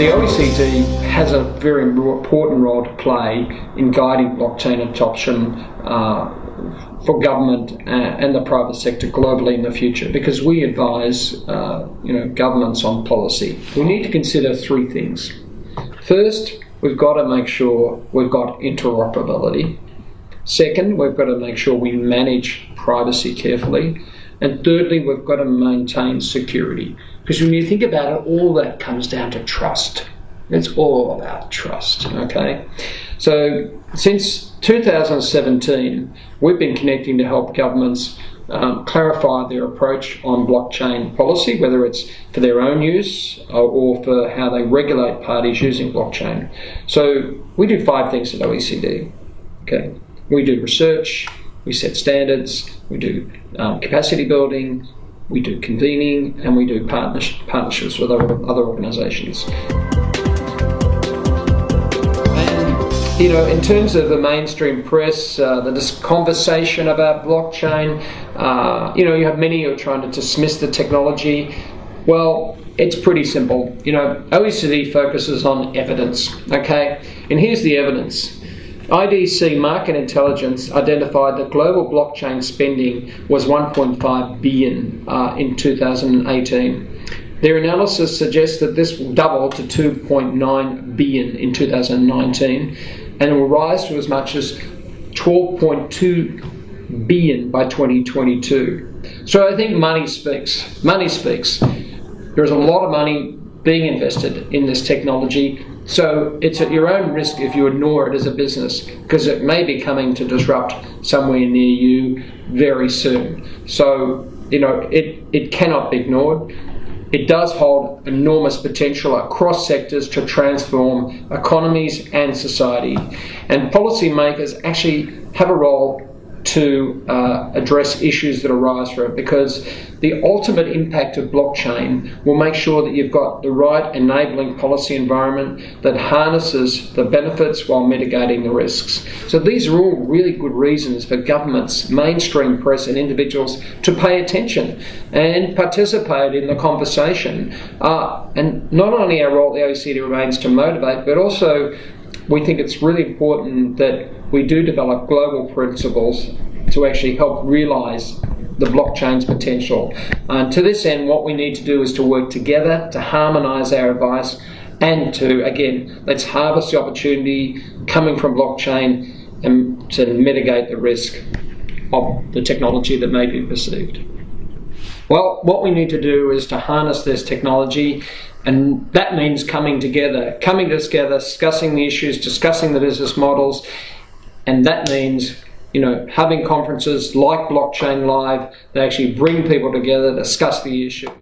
The OECD has a very important role to play in guiding blockchain adoption for government and the private sector globally in the future, because we advise governments on policy. We need to consider three things. First, we've got to make sure we've got interoperability. Second, we've got to make sure we manage privacy carefully. And thirdly, we've got to maintain security. Because when you think about it, all that comes down to trust. It's all about trust, okay? So since 2017, we've been connecting to help governments clarify their approach on blockchain policy, whether it's for their own use or for how they regulate parties using blockchain. So we do 5 things at OECD, okay? We do research, we set standards, we do capacity building, we do convening, and we do partnerships with other organisations. And, in terms of the mainstream press, this conversation about blockchain, you have many who are trying to dismiss the technology. Well, it's pretty simple. OECD focuses on evidence, okay? And here's the evidence. IDC Market Intelligence identified that global blockchain spending was 1.5 billion in 2018. Their analysis suggests that this will double to 2.9 billion in 2019, and it will rise to as much as 12.2 billion by 2022. So I think money speaks. Money speaks. There's a lot of money being invested in this technology. So it's at your own risk if you ignore it as a business, because it may be coming to disrupt somewhere near you very soon. So, it cannot be ignored. It does hold enormous potential across sectors to transform economies and society. And policymakers actually have a role to address issues that arise from it, because the ultimate impact of blockchain will make sure that you've got the right enabling policy environment that harnesses the benefits while mitigating the risks. So these are all really good reasons for governments, mainstream press and individuals to pay attention and participate in the conversation. And not only our role at the OECD remains to motivate, but also we think it's really important that we do develop global principles to actually help realise the blockchain's potential. To this end, what we need to do is to work together to harmonise our advice and to, again, let's harvest the opportunity coming from blockchain and to mitigate the risk of the technology that may be perceived. Well, what we need to do is to harness this technology, and that means coming together, discussing the issues, discussing the business models, and that means having conferences like Blockchain Live that actually bring people together, discuss the issue.